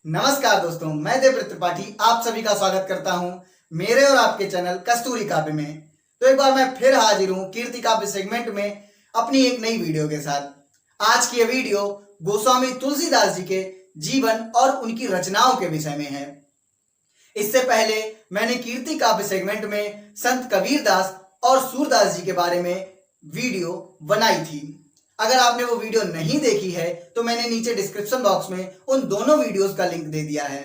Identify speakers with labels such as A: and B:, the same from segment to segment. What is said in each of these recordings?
A: नमस्कार दोस्तों, मैं देवव्रत त्रिपाठी आप सभी का स्वागत करता हूं मेरे और आपके चैनल कस्तूरी काव्य में। तो एक बार मैं फिर हाजिर हूं कीर्ति काव्य सेगमेंट में अपनी एक नई वीडियो के साथ। आज की ये वीडियो गोस्वामी तुलसीदास जी के जीवन और उनकी रचनाओं के विषय में है। इससे पहले मैंने कीर्ति काव्य सेगमेंट में संत कबीरदास और सूरदास जी के बारे में वीडियो बनाई थी। अगर आपने वो वीडियो नहीं देखी है तो मैंने नीचे डिस्क्रिप्शन बॉक्स में उन दोनों वीडियोस का लिंक दे दिया है।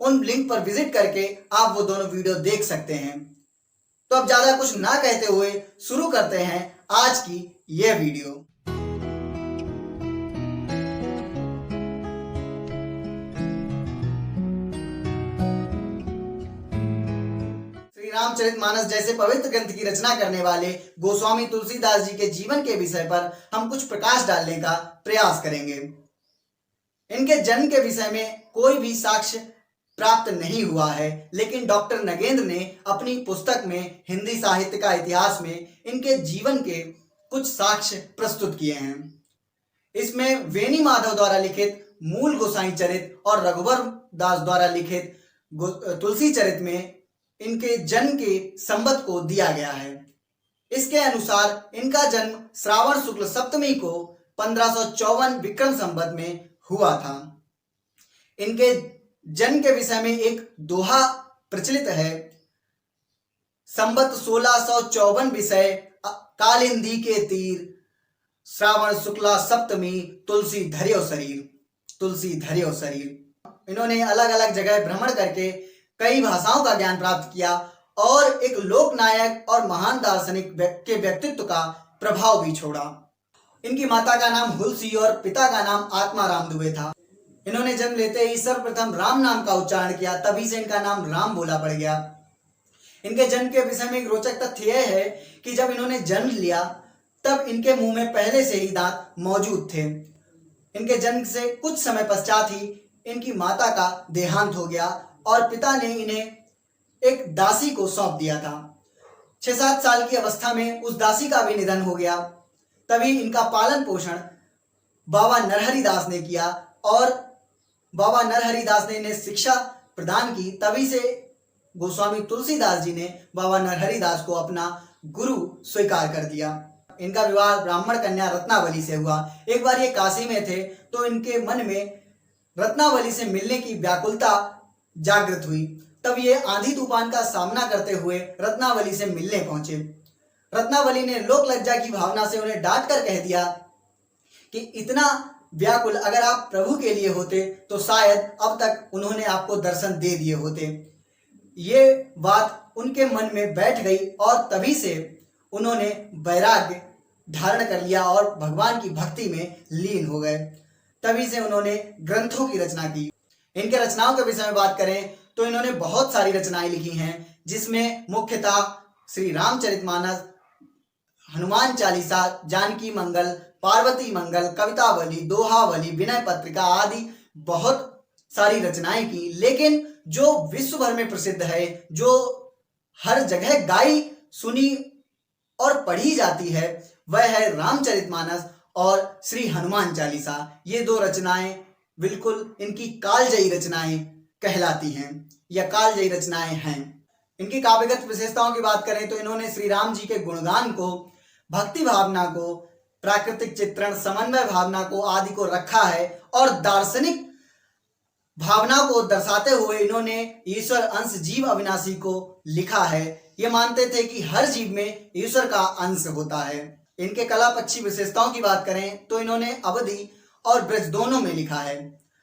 A: उन लिंक पर विजिट करके आप वो दोनों वीडियो देख सकते हैं। तो अब ज्यादा कुछ ना कहते हुए शुरू करते हैं आज की यह वीडियो। रामचरितमानस जैसे पवित्र ग्रंथ की रचना करने वाले गोस्वामी तुलसीदास जी के जीवन के विषय पर हम कुछ प्रकाश डालने का प्रयास करेंगे। इनके जन्म के विषय में कोई भी साक्ष्य प्राप्त नहीं हुआ है, लेकिन डॉक्टर नगेंद्र ने अपनी पुस्तक में हिंदी साहित्य का इतिहास में इनके जीवन के कुछ साक्ष्य प्रस्तुत किए हैं। इसमें वेणी माधव द्वारा लिखित मूल गोसाई चरित और रघुवर दास द्वारा लिखित तुलसी चरित में इनके जन्म के संवत को दिया गया है। इसके अनुसार इनका जन्म श्रावण शुक्ल सप्तमी को 1554 विक्रम संवत में हुआ था। इनके जन्म के विषय में एक दोहा प्रचलित है। संवत 1654 विषय कालिंदी के तीर, श्रावण शुक्ला सप्तमी तुलसी धर्यो शरीर, तुलसी धर्यो शरीर। इन्होंने अलग अलग जगह भ्रमण करके कई भाषाओं का ज्ञान प्राप्त किया और एक लोकनायक और महान दार्शनिक के व्यक्तित्व का प्रभाव भी छोड़ा। इनकी माता का नाम हुलसी और पिता का नाम आत्माराम दुबे था। इन्होंने जन्म लेते ही सर्वप्रथम राम नाम का उच्चारण किया, तभी से इनका नाम राम बोला पड़ गया। इनके जन्म के विषय में एक रोचक तथ्य यह है कि जब इन्होंने जन्म लिया तब इनके मुंह में पहले से ही दांत मौजूद थे। इनके जन्म से कुछ समय पश्चात ही इनकी माता का देहांत हो गया और पिता ने इन्हें एक दासी को सौंप दिया था। 6-7 साल की अवस्था में उस दासी का भी निधन हो गया। तभी इनका पालन पोषण बाबा नरहरि दास ने किया और बाबा नरहरि दास ने इन्हें शिक्षा प्रदान की। तभी से गोस्वामी तुलसीदास जी ने बाबा नरहरि दास को अपना गुरु स्वीकार कर दिया। इनका विवाह ब्राह्मण कन्या रत्नावली से हुआ। एक बार ये काशी में थे तो इनके मन में रत्नावली से मिलने की व्याकुलता जागृत हुई। तब ये आंधी तूफान का सामना करते हुए रत्नावली से मिलने पहुंचे। रत्नावली ने लोक लज्जा की भावना से उन्हें डांट कर कह दिया कि इतना व्याकुल अगर आप प्रभु के लिए होते तो शायद अब तक उन्होंने आपको दर्शन दे दिए होते। ये बात उनके मन में बैठ गई और तभी से उन्होंने वैराग्य धारण कर लिया और भगवान की भक्ति में लीन हो गए। तभी से उन्होंने ग्रंथों की रचना की। इनके रचनाओं के विषय में बात करें तो इन्होंने बहुत सारी रचनाएं लिखी हैं, जिसमें मुख्यतः श्री रामचरितमानस, हनुमान चालीसा, जानकी मंगल, पार्वती मंगल, कवितावली, दोहावली, विनय पत्रिका आदि बहुत सारी रचनाएं की। लेकिन जो विश्व भर में प्रसिद्ध है, जो हर जगह गाई सुनी और पढ़ी जाती है, वह है रामचरितमानस और श्री हनुमान चालीसा। ये दो रचनाएं बिल्कुल इनकी कालजयी रचनाएं कहलाती हैं या कालजयी रचनाएं हैं। इनकी काव्यगत विशेषताओं की बात करें तो इन्होंने श्री राम जी के गुणगान को, भक्ति भावना को, प्राकृतिक चित्रण, समन्वय भावना को आदि को रखा है और दार्शनिक भावना को दर्शाते हुए इन्होंने ईश्वर अंश जीव अविनाशी को लिखा है। ये मानते थे कि हर जीव में ईश्वर का अंश होता है। इनके कला पक्षी विशेषताओं की बात करें तो इन्होंने अवधि और ब्रज दोनों में लिखा है।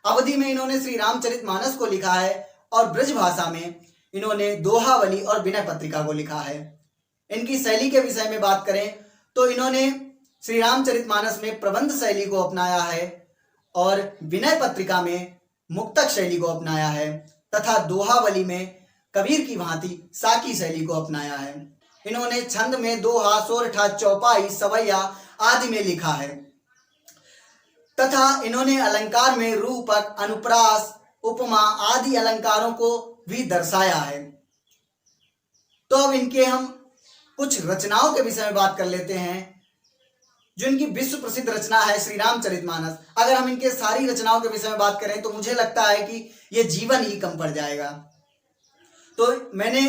A: अवधि में इन्होंने श्री रामचरितमानस को लिखा है और ब्रज भाषा में इन्होंने दोहावली और विनय पत्रिका को लिखा है। इनकी शैली के विषय में बात करें तो इन्होंने श्री रामचरितमानस में प्रबंध शैली को अपनाया है और विनय पत्रिका में मुक्तक शैली को अपनाया है तथा दोहावली में कबीर की भांति साकी शैली को अपनाया है। इन्होंने छंद में दोहा, सोरठा, चौपाई, सवैया आदि में लिखा है तथा इन्होंने अलंकार में रूपक, अनुप्रास, उपमा आदि अलंकारों को भी दर्शाया है। तो अब इनके हम कुछ रचनाओं के विषय में बात कर लेते हैं। जो इनकी विश्व प्रसिद्ध रचना है श्री रामचरितमानस, अगर हम इनके सारी रचनाओं के विषय में बात करें तो मुझे लगता है कि ये जीवन ही कम पड़ जाएगा। तो मैंने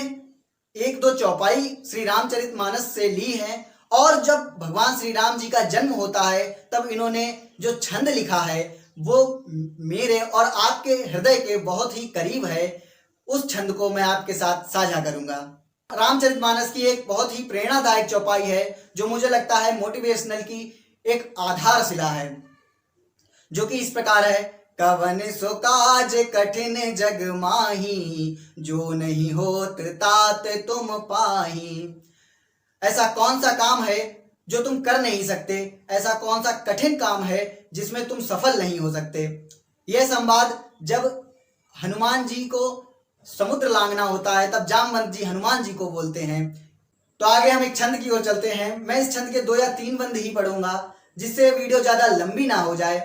A: एक दो चौपाई श्री रामचरितमानस से ली है, और जब भगवान श्री राम जी का जन्म होता है तब इन्होंने जो छंद लिखा है वो मेरे और आपके हृदय के बहुत ही करीब है। उस छंद को मैं आपके साथ साझा करूंगा। रामचरितमानस की एक बहुत ही प्रेरणादायक चौपाई है जो मुझे लगता है मोटिवेशनल की एक आधारशिला है, जो कि इस प्रकार है। कवन सो काज कठिन जग माही, जो नहीं होत तात तुम पाही। ऐसा कौन सा काम है जो तुम कर नहीं सकते, ऐसा कौन सा कठिन काम है जिसमें तुम सफल नहीं हो सकते। यह संवाद जब हनुमान जी को समुद्र लांघना होता है तब जामवंत जी हनुमान जी को बोलते हैं। तो आगे हम एक छंद की ओर चलते हैं। मैं इस छंद के 2 या 3 बंद ही पढ़ूंगा जिससे वीडियो ज्यादा लंबी ना हो जाए।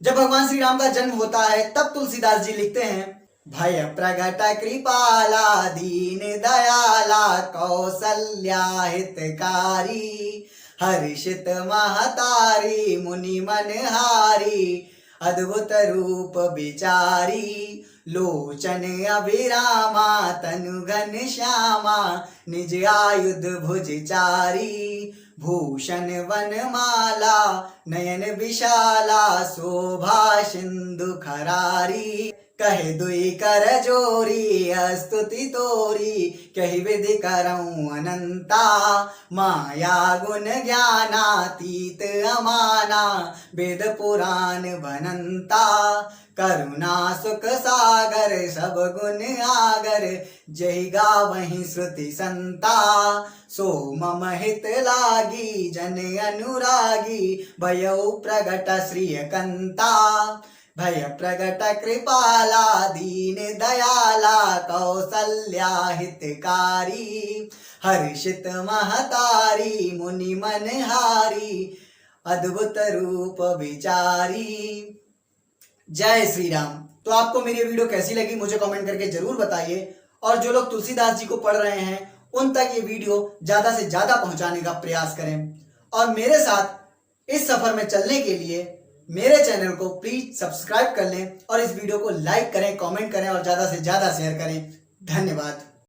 A: जब भगवान श्री राम का जन्म होता है तब तुलसीदास जी लिखते हैं, भय प्रगट कृपाला दीन दयाला कौसल्या हितकारी, हर्षित महतारी मुनि मनहारी, अद्भुत रूप विचारी, लोचन अभिरामा तनु घन श्यामा, निज आयुध भुजचारी, भूषण वनमाला नयन विशाला, शोभा सिंधु खरारी, कहे दुई कर जोरी स्तुति तोरी, कही विधि करऊं अनंता, माया गुण ज्ञानातीत अमाना, वेद पुराण बनंता, करुणा सुख सागर सब गुण आगर, जय गावहि श्रुति संता, सो मम हित लागी जन अनुरागी, भयउ प्रगट श्रिय कंता, भय प्रगट कृपाला दीन दयाला कौसल्या हितकारी, हर्षित महतारी मुनि मनहारी, अद्भुत रूप विचारी। जय श्री राम। तो आपको मेरी वीडियो कैसी लगी मुझे कमेंट करके जरूर बताइए, और जो लोग तुलसीदास जी को पढ़ रहे हैं उन तक ये वीडियो ज्यादा से ज्यादा पहुंचाने का प्रयास करें। और मेरे साथ इस सफर में चलने के लिए मेरे चैनल को प्लीज सब्सक्राइब कर लें और इस वीडियो को लाइक करें, कमेंट करें और ज्यादा से ज्यादा शेयर करें। धन्यवाद।